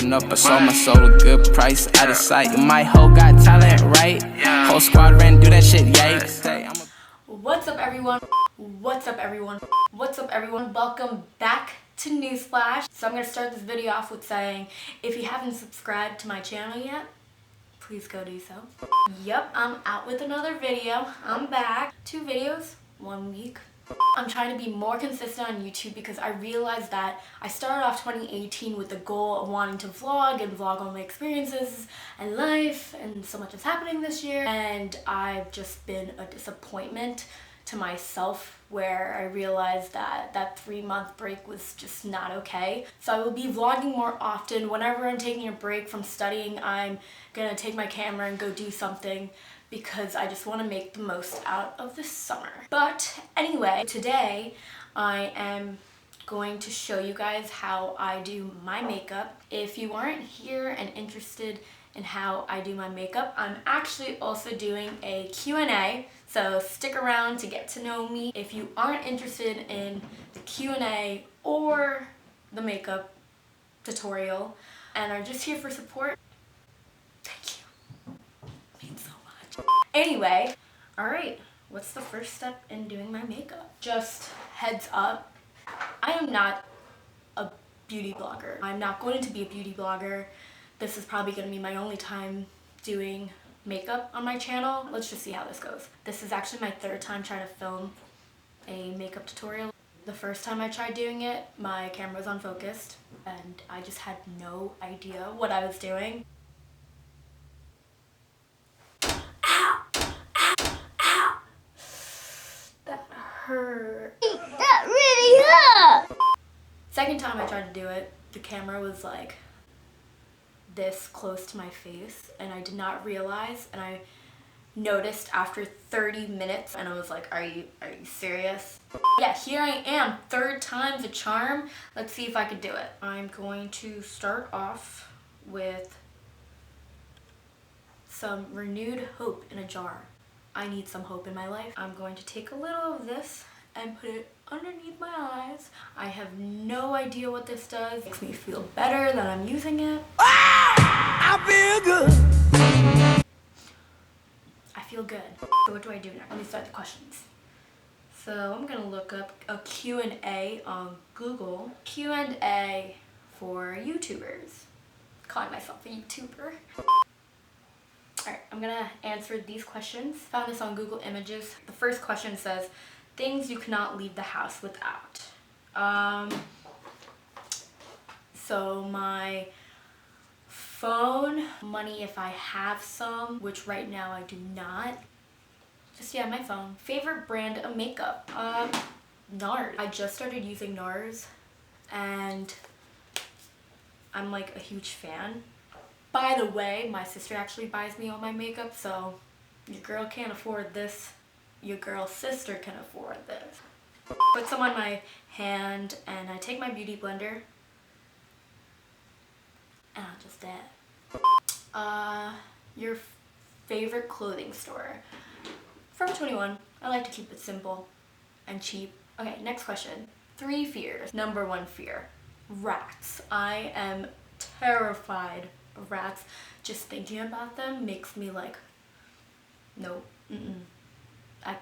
Pushing up, I sold my soul a good price. Out of sight, my hoe got talent, right? Whole squad ran do that shit, yikes. What's up, everyone? What's up, everyone? What's up, everyone? Welcome back to Newsflash. So I'm gonna start this video off with saying, if you haven't subscribed to my channel yet, please go do so. Yep, I'm out with another video. I'm back. 2 videos, 1 week. I'm trying to be more consistent on YouTube because I realized that I started off 2018 with the goal of wanting to vlog and vlog all my experiences and life, and so much is happening this year, and I've just been a disappointment to myself, where I realized that that 3-month break was just not okay. So I will be vlogging more often. Whenever I'm taking a break from studying, I'm gonna take my camera and go do something, because I just want to make the most out of the summer. But anyway, today I am going to show you guys how I do my makeup. If you aren't here and interested in how I do my makeup, I'm actually also doing a Q&A, so stick around to get to know me. If you aren't interested in the Q&A or the makeup tutorial and are just here for support, thank you. It means so much. Anyway, alright, what's the first step in doing my makeup? Just heads up, I am not a beauty blogger. I'm not going to be a beauty blogger. This is probably going to be my only time doing makeup on my channel. Let's just see how this goes. This is actually my 3rd time trying to film a makeup tutorial. The first time I tried doing it, my camera was unfocused and I just had no idea what I was doing. Ow! Ow! Ow! That hurt. That really hurt! Second time I tried to do it, the camera was like this close to my face, and I did not realize, and I noticed after 30 minutes, and I was like, are you serious? Yeah, here I am, 3rd time's a charm. Let's see if I could do it. I'm going to start off with some renewed hope in a jar. I need some hope in my life. I'm going to take a little of this and put it underneath my eyes. I have no idea what this does. It makes me feel better that I'm using it. I feel good. I feel good. So what do I do next? Let me start the questions. So I'm gonna look up a Q&A on Google. Q&A for YouTubers. Calling myself a YouTuber. Alright, I'm gonna answer these questions. Found this on Google Images. The first question says, things you cannot leave the house without. So my phone, money if I have some, which right now I do not. Just, yeah, my phone. Favorite brand of makeup? Nars. I just started using Nars and I'm like a huge fan. By the way, my sister actually buys me all my makeup, so your girl can't afford this. Your girl's sister can afford this. Put some on my hand and I take my beauty blender and I'll just dab. Your favorite clothing store? Forever 21. I like to keep it simple and cheap. Okay, next question. 3 fears. Number 1 fear, rats. I am terrified of rats. Just thinking about them makes me like, no, I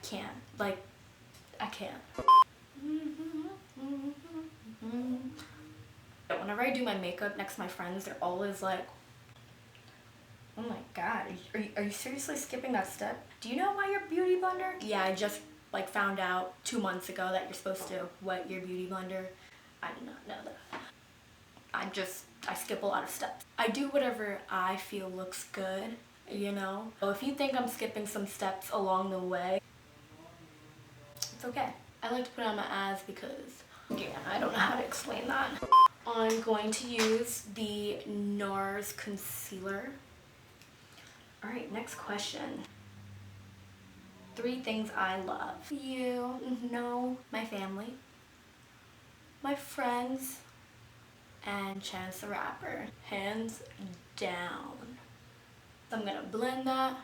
can't. Like, I can't. Whenever I do my makeup next to my friends, they're always like, oh my god, are you seriously skipping that step? Do you know why your beauty blender? Yeah, I just like found out 2 months ago that you're supposed to wet your beauty blender. I did not know that. I skip a lot of steps. I do whatever I feel looks good, you know? So if you think I'm skipping some steps along the way, it's okay. I like to put it on my eyes because, yeah, I don't know how to explain that. I'm going to use the Nars concealer. Alright, next question. 3 things I love. You, no, my family, my friends, and Chance the Rapper. Hands down. So I'm gonna blend that.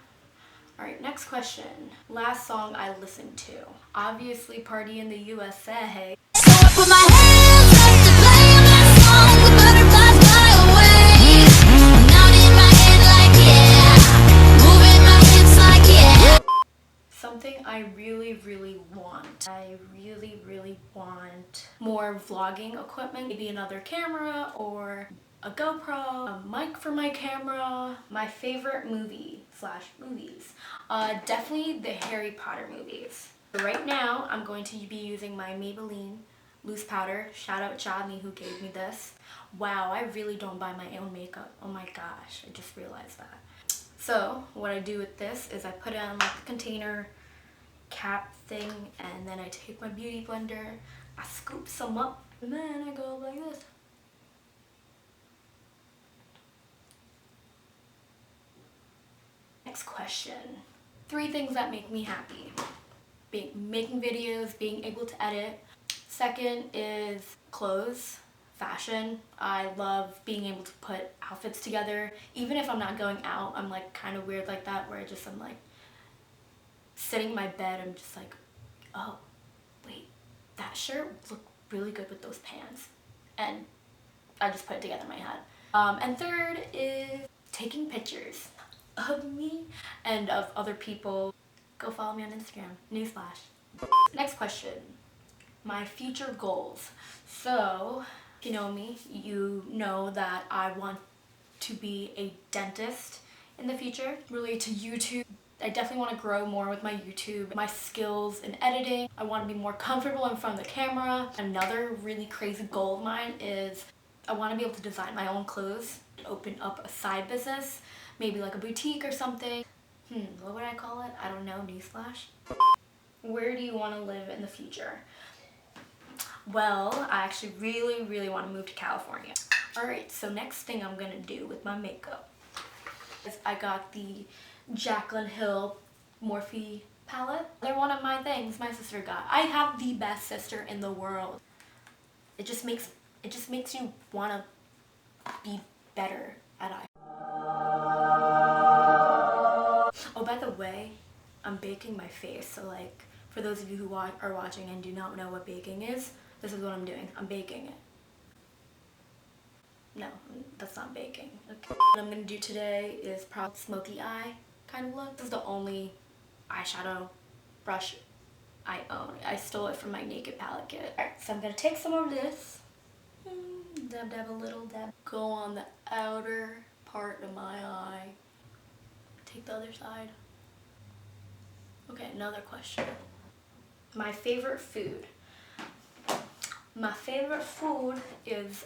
Alright, next question. Last song I listened to. Obviously, Party in the USA. So I put my hands up to play that song. The butterflies fly away. want more vlogging equipment, maybe another camera or a GoPro, a mic for my camera. My favorite movie slash movies, definitely the Harry Potter movies. So right now I'm going to be using my Maybelline loose powder. Shout out Jaclyn who gave me this. Wow, I really don't buy my own makeup. Oh my gosh, I just realized that. So what I do with this is I put it on like the container cap thing, and then I take my beauty blender, I scoop some up, and then I go like this. Next question. 3 things that make me happy. Making videos, being able to edit. Second is clothes, fashion. I love being able to put outfits together. Even if I'm not going out, I'm like kind of weird like that, where I'm like sitting in my bed, I'm just like, oh, wait, that shirt would look really good with those pants. And I just put it together in my head. And third is taking pictures of me and of other people. Go follow me on Instagram. Newsflash. Next question. My future goals. So, if you know me, you know that I want to be a dentist in the future. Related to YouTube, I definitely want to grow more with my YouTube, my skills in editing. I want to be more comfortable in front of the camera. Another really crazy goal of mine is I want to be able to design my own clothes, open up a side business, maybe like a boutique or something. What would I call it? I don't know, newsflash. Where do you want to live in the future? Well, I actually really want to move to California. Alright, so next thing I'm gonna do with my makeup is I got the Jaclyn Hill Morphe palette. They're one of my things my sister got. I have the best sister in the world. It just makes you wanna be better at eye. Oh, by the way, I'm baking my face, so like for those of you who are watching and do not know what baking is, this is what I'm doing. I'm baking it. No, that's not baking. Okay. What I'm gonna do today is probably smoky eye kind of look. This is the only eyeshadow brush I own. I stole it from my Naked palette kit. Alright, so I'm gonna take some of this. Dab a little dab. Go on the outer part of my eye. Take the other side. Okay, another question. My favorite food. My favorite food is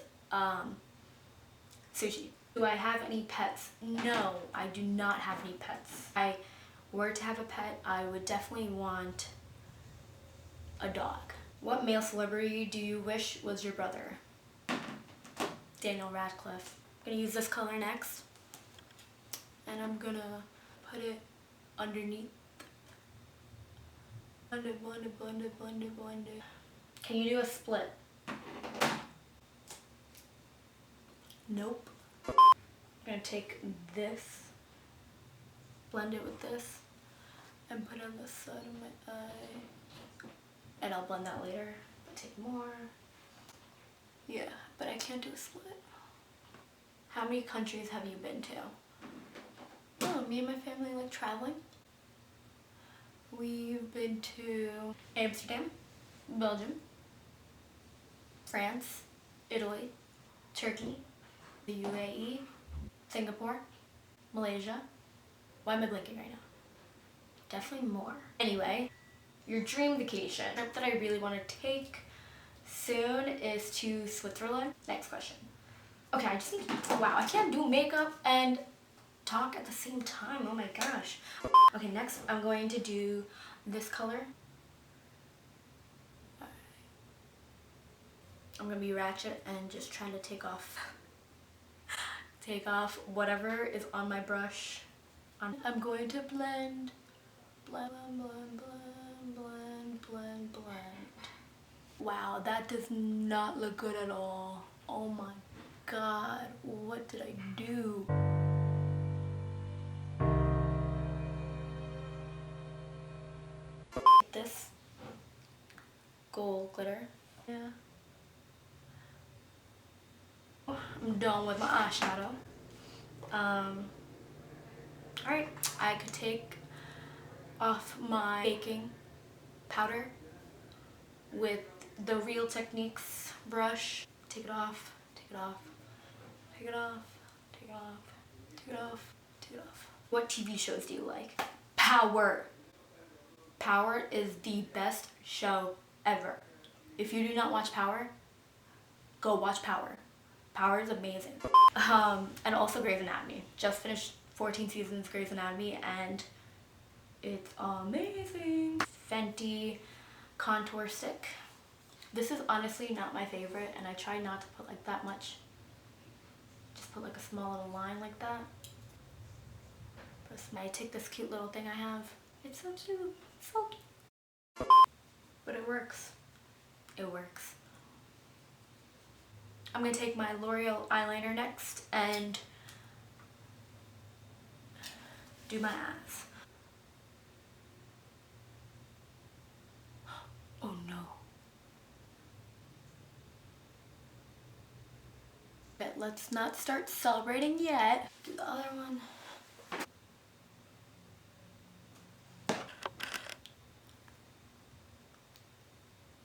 sushi. Do I have any pets? No, I do not have any pets. If I were to have a pet, I would definitely want a dog. What male celebrity do you wish was your brother? Daniel Radcliffe. I'm gonna use this color next, and I'm gonna put it underneath. Blend. Can you do a split? Nope. I'm gonna take this, blend it with this, and put it on the side of my eye. And I'll blend that later. Take more. Yeah, but I can't do a split. How many countries have you been to? Oh, me and my family like traveling. We've been to Amsterdam, Belgium, France, Italy, Turkey, the UAE, Singapore, Malaysia. Why am I blinking right now? Definitely more. Anyway, your dream vacation. The trip that I really want to take soon is to Switzerland. Next question. Okay, I just need to, wow, I can't do makeup and talk at the same time. Oh my gosh. Okay, next I'm going to do this color. I'm gonna be ratchet and just trying to take off whatever is on my brush. I'm going to blend. Wow, that does not look good at all. Oh my god, what did I do? This gold glitter. Yeah. I'm done with my eyeshadow. Alright, I could take off my baking powder with the Real Techniques brush. Take it off, take it off, take it off, take it off, take it off, take it off. What TV shows do you like? Power. Power is the best show ever. If you do not watch Power, go watch Power. Power is amazing. And also Grey's Anatomy. Just finished 14 seasons of Grey's Anatomy and it's amazing. Fenty contour stick. This is honestly not my favorite and I try not to put like that much. Just put like a small little line like that. I take this cute little thing I have. It's so cute. So cute. But it works. It works. I'm gonna take my L'Oreal eyeliner next and do my eyes. Oh no. But let's not start celebrating yet. Do the other one.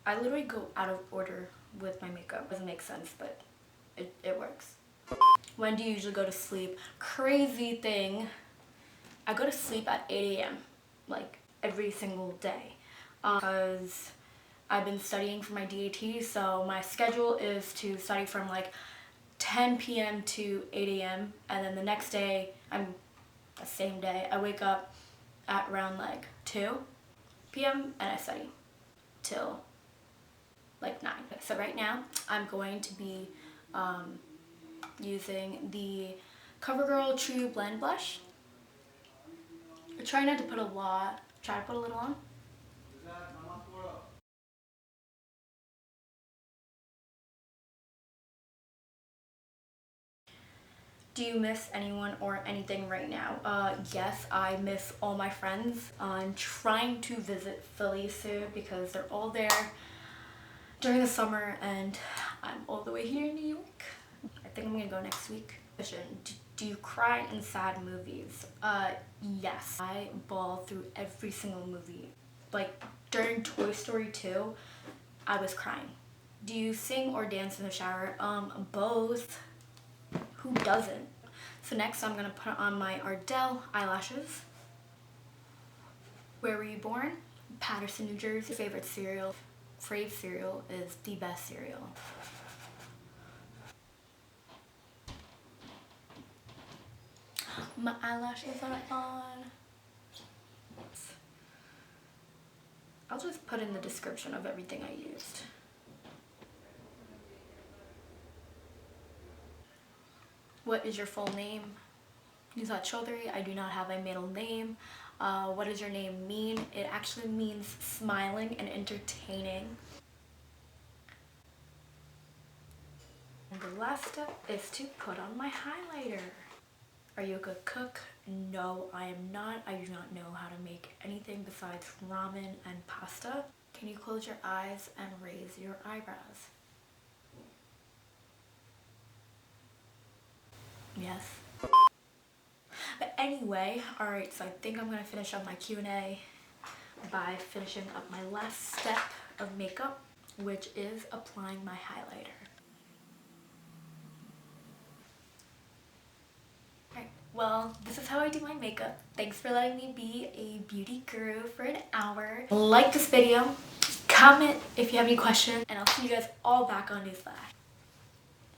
I literally go out of order with my makeup. Doesn't make sense, but it works. When do you usually go to sleep? Crazy thing. I go to sleep at 8 a.m. like every single day. Because I've been studying for my DAT, so my schedule is to study from like 10 p.m. to 8 a.m. and then the next day, the same day, I wake up at around like 2 p.m. and I study till like 9. So right now I'm going to be using the Covergirl True Blend Blush. I try not to put a lot, try to put a little on. Do you miss anyone or anything right now? Yes, I miss all my friends. I'm trying to visit Philly soon because they're all there during the summer and I'm all the way here in New York. I think I'm gonna go next week. Do you cry in sad movies? Yes. I bawl through every single movie. Like during Toy Story 2, I was crying. Do you sing or dance in the shower? Both. Who doesn't? So next I'm gonna put on my Ardell eyelashes. Where were you born? Paterson, New Jersey. Favorite cereal? Fave cereal is the best cereal. My eyelashes are on. I'll just put in the description of everything I used. What is your full name? Nizat Chaudhary. I do not have a middle name. What does your name mean? It actually means smiling and entertaining. And the last step is to put on my highlighter. Are you a good cook? No, I am not. I do not know how to make anything besides ramen and pasta. Can you close your eyes and raise your eyebrows? Yes. But anyway, alright, so I think I'm going to finish up my Q&A by finishing up my last step of makeup, which is applying my highlighter. Alright, well, this is how I do my makeup. Thanks for letting me be a beauty guru for an hour. Like this video, comment if you have any questions, and I'll see you guys all back on Newsflash.